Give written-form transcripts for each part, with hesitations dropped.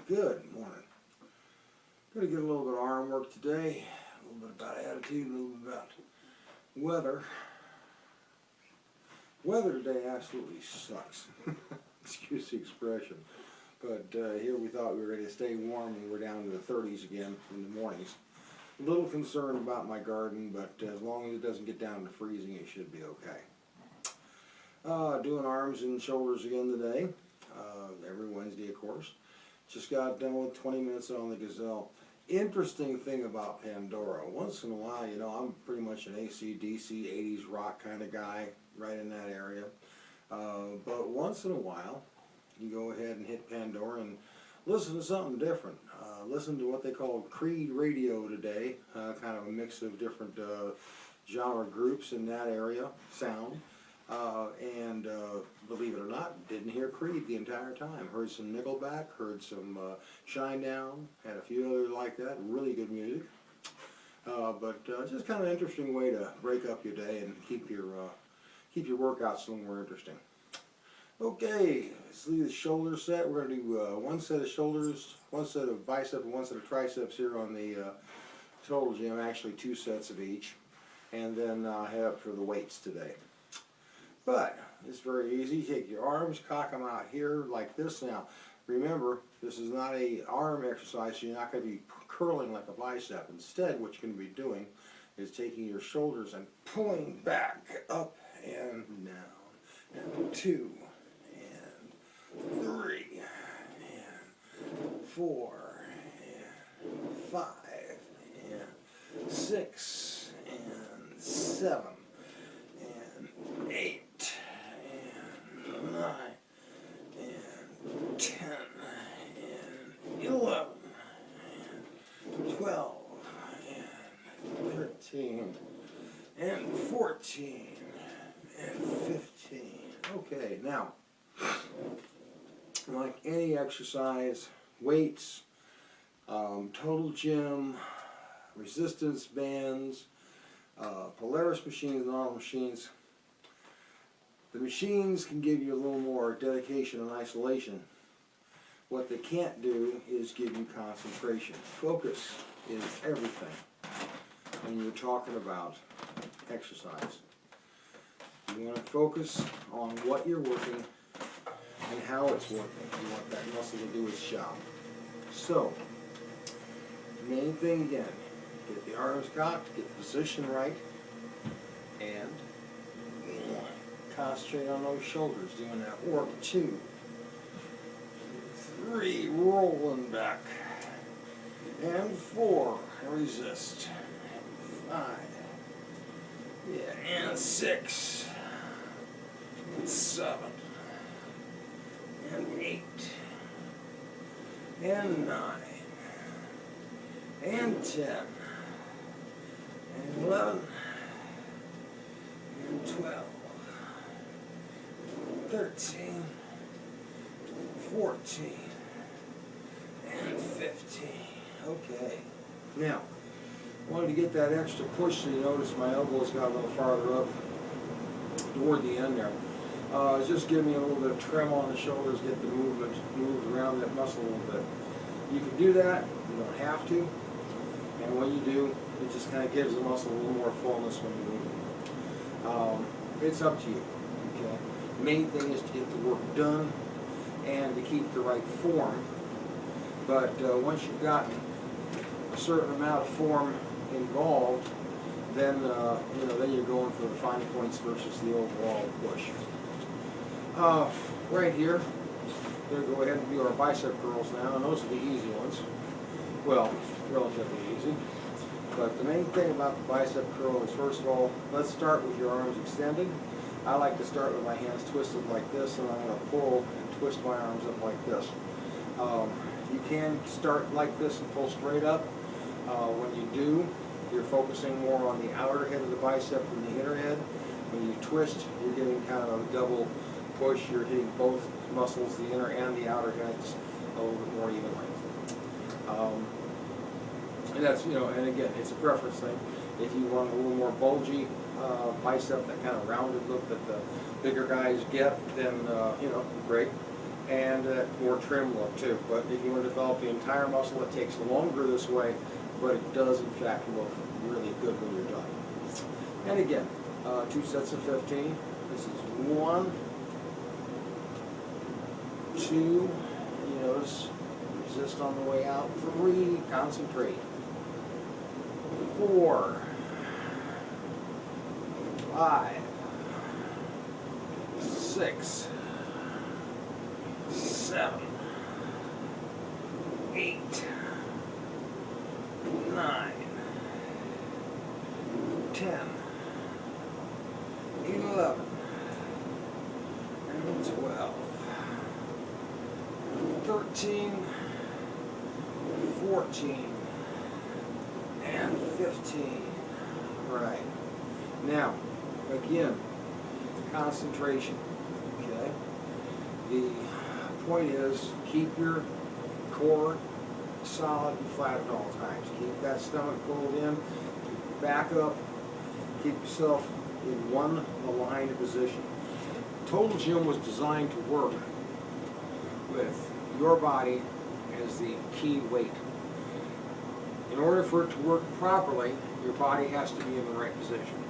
Good morning. Going to get a little bit of arm work today, a little bit about attitude, a little bit about weather. Weather today absolutely sucks. Excuse the expression. But here we thought we were going to stay warm and we're down to the 30s again in the mornings. A little concerned about my garden, but as long as it doesn't get down to freezing, it should be okay. Doing arms and shoulders again today, every Wednesday of course. Just got done with 20 minutes on the Gazelle. Interesting thing about Pandora, once in a while, you know, I'm pretty much an AC/DC, 80s rock kind of guy, right in that area. But once in a while, you go ahead and hit Pandora and listen to something different. Listen to what they call Creed radio today, kind of a mix of different genre groups in that area, sound. And believe it or not, didn't hear Creed the entire time. Heard some Nickelback, heard some Shinedown, had a few others like that, really good music. But just kind of an interesting way to break up your day and keep your workouts a little more interesting. Okay, let's leave the shoulder set. We're going to do one set of shoulders, one set of biceps, and one set of triceps here on the Total Gym, actually 2 sets of each. And then head up for the weights today. But it's very easy. Take your arms, cock them out here like this. Now, remember, this is not an arm exercise, so you're not going to be curling like a bicep. Instead, what you're going to be doing is taking your shoulders and pulling back, up and down, and 2, and 3, and 4, and 5, and 6, and 7, and 8. 9, and 10, and 11, and 12, and 13, and 14, and 15. Okay, now, like any exercise, weights, Total Gym, resistance bands, Polaris machines, and all machines, the machines can give you a little more dedication and isolation. What they can't do is give you concentration. Focus is everything when you're talking about exercise. You want to focus on what you're working and how it's working. You want that muscle to do its job. So, the main thing again, get the arms cocked, get the position right, and concentrate on those shoulders, doing that work. 2, 3, rolling back, and 4, resist, and 5, yeah, and 6, and 7, and 8, and 9, and 10, and 11, and 12, 13, 14, and 15. Okay. Now, I wanted to get that extra push, so you notice my elbows got a little farther up toward the end there. Just give me a little bit of trim on the shoulders, get the movement moved around that muscle a little bit. You can do that, you don't have to, and when you do, it just kind of gives the muscle a little more fullness when you move it. It's up to you. Okay. The main thing is to get the work done and to keep the right form. But once you've gotten a certain amount of form involved, then then you're going for the fine points versus the overall push. Right here, we're going to go ahead and do our bicep curls now, and those are the easy ones. Well, relatively easy. But the main thing about the bicep curl is, first of all, let's start with your arms extended. I like to start with my hands twisted like this, and I'm going to pull and twist my arms up like this. You can start like this and pull straight up. When you do, you're focusing more on the outer head of the bicep than the inner head. When you twist, you're getting kind of a double push. You're hitting both muscles, the inner and the outer heads, a little bit more evenly. And that's, and again, it's a preference thing. If you want a little more bulgy bicep, that kind of rounded look that the bigger guys get, then, great. and more trim look too. But if you want to develop the entire muscle, it takes longer this way, but it does in fact look really good when you're done. And again, 2 sets of 15. This is 1, 2, you notice, resist on the way out, 3, concentrate, 4, 5, 6, 7, 8, 9, 10, 11, and 12, 13, 14, and 15. Right. Now, again, concentration. Okay? The point is, keep your core solid and flat at all times. Keep that stomach pulled in, back up, keep yourself in one aligned position. Total Gym was designed to work with your body as the key weight. In order for it to work properly, your body has to be in the right position.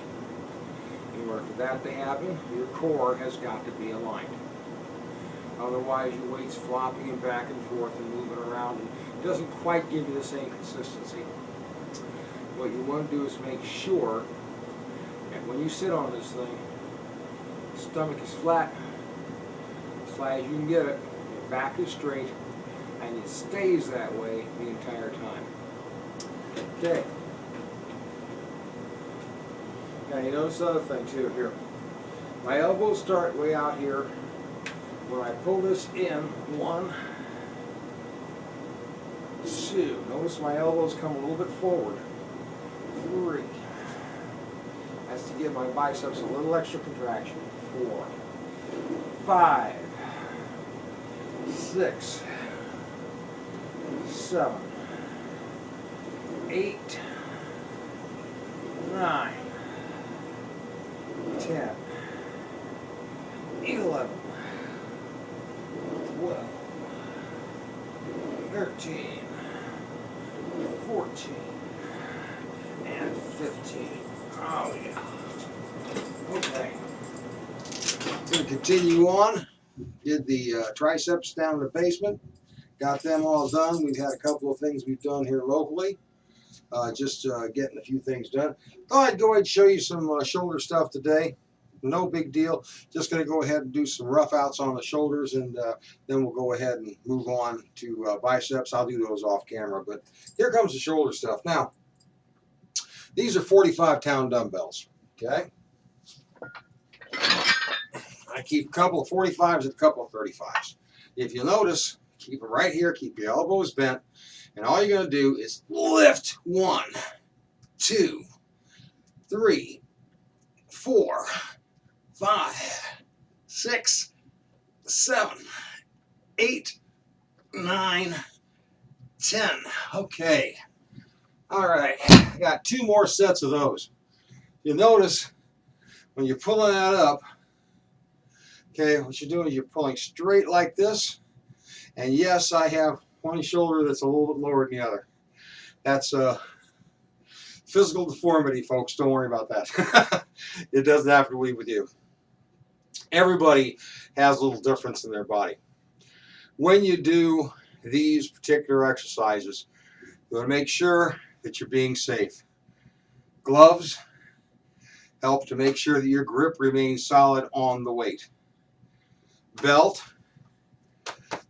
In order for that to happen, your core has got to be aligned. Otherwise, your weight's flopping and back and forth and moving around and doesn't quite give you the same consistency. What you want to do is make sure that when you sit on this thing, the stomach is flat as you can get it, your back is straight, and it stays that way the entire time. Okay. Now you notice the other thing too here. My elbows start way out here. When I pull this in, 1, 2. Notice my elbows come a little bit forward. 3. That's to give my biceps a little extra contraction. 4, 5, 6, 7, 8, 9, 10, 11, 12, 13, 14, and 15. Oh yeah. Okay. Going to continue on. Did the triceps down in the basement. Got them all done. We've had a couple of things we've done here locally. Just getting a few things done. Thought I'd go ahead and show you some shoulder stuff today. No big deal. Just going to go ahead and do some rough outs on the shoulders, and then we'll go ahead and move on to biceps. I'll do those off camera, but here comes the shoulder stuff. Now, these are 45-pound dumbbells. Okay. I keep a couple of 45s and a couple of 35s. If you notice, keep them right here. Keep your elbows bent. And all you're going to do is lift 1, 2, 3, 4, 5, 6, 7, 8, 9, 10. Okay. All right. I got 2 more sets of those. You'll notice when you're pulling that up, okay, what you're doing is you're pulling straight like this. And yes, I have one shoulder that's a little bit lower than the other. That's physical deformity, folks. Don't worry about that. It doesn't have to be with you. Everybody has a little difference in their body. When you do these particular exercises, you want to make sure that you're being safe. Gloves help to make sure that your grip remains solid on the weight. Belt,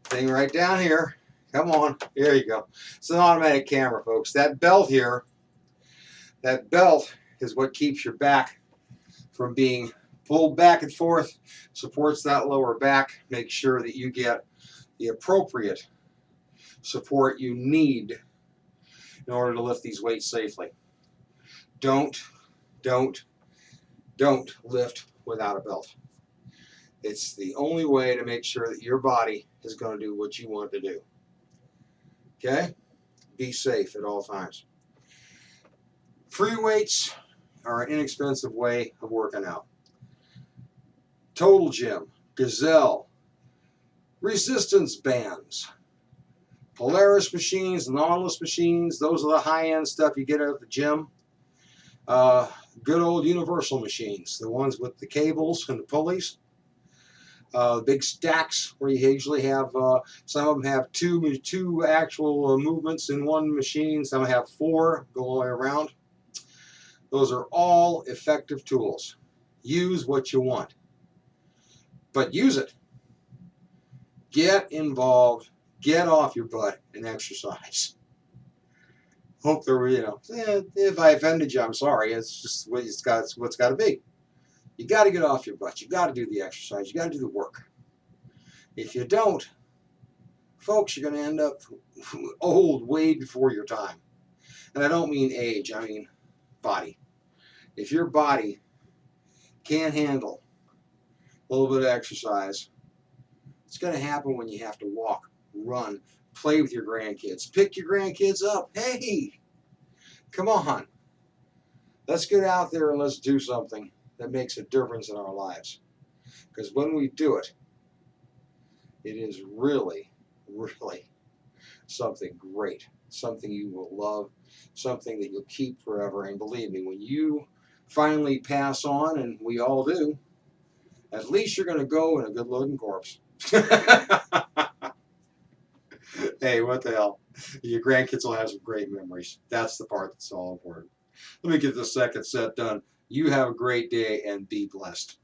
thing right down here. Come on, there you go. It's an automatic camera, folks. That belt here, that belt is what keeps your back from being pulled back and forth, supports that lower back, makes sure that you get the appropriate support you need in order to lift these weights safely. Don't lift without a belt. It's the only way to make sure that your body is going to do what you want it to do. Okay? Be safe at all times. Free weights are an inexpensive way of working out. Total Gym, Gazelle, Resistance bands. Polaris machines, Nautilus machines, those are the high-end stuff you get at the gym. Good old universal machines, the ones with the cables and the pulleys. Big stacks where you usually have, some of them have two actual movements in one machine, some have 4 go all the way around. Those are all effective tools. Use what you want, but use it. Get involved, get off your butt and exercise. Hope there, if I offended you, I'm sorry. It's just what's got to be. You got to get off your butt. You got to do the exercise. You got to do the work. If you don't, folks, you're going to end up old way before your time. And I don't mean age, I mean body. If your body can't handle a little bit of exercise, it's going to happen when you have to walk, run, play with your grandkids, pick your grandkids up. Hey, come on. Let's get out there and let's do something that makes a difference in our lives. Because when we do it, it is really, really something great, something you will love, something that you'll keep forever. And believe me, when you finally pass on, and we all do, at least you're going to go in a good-looking corpse. Hey, what the hell? Your grandkids will have some great memories. That's the part that's all important. Let me get this second set done. You have a great day and be blessed.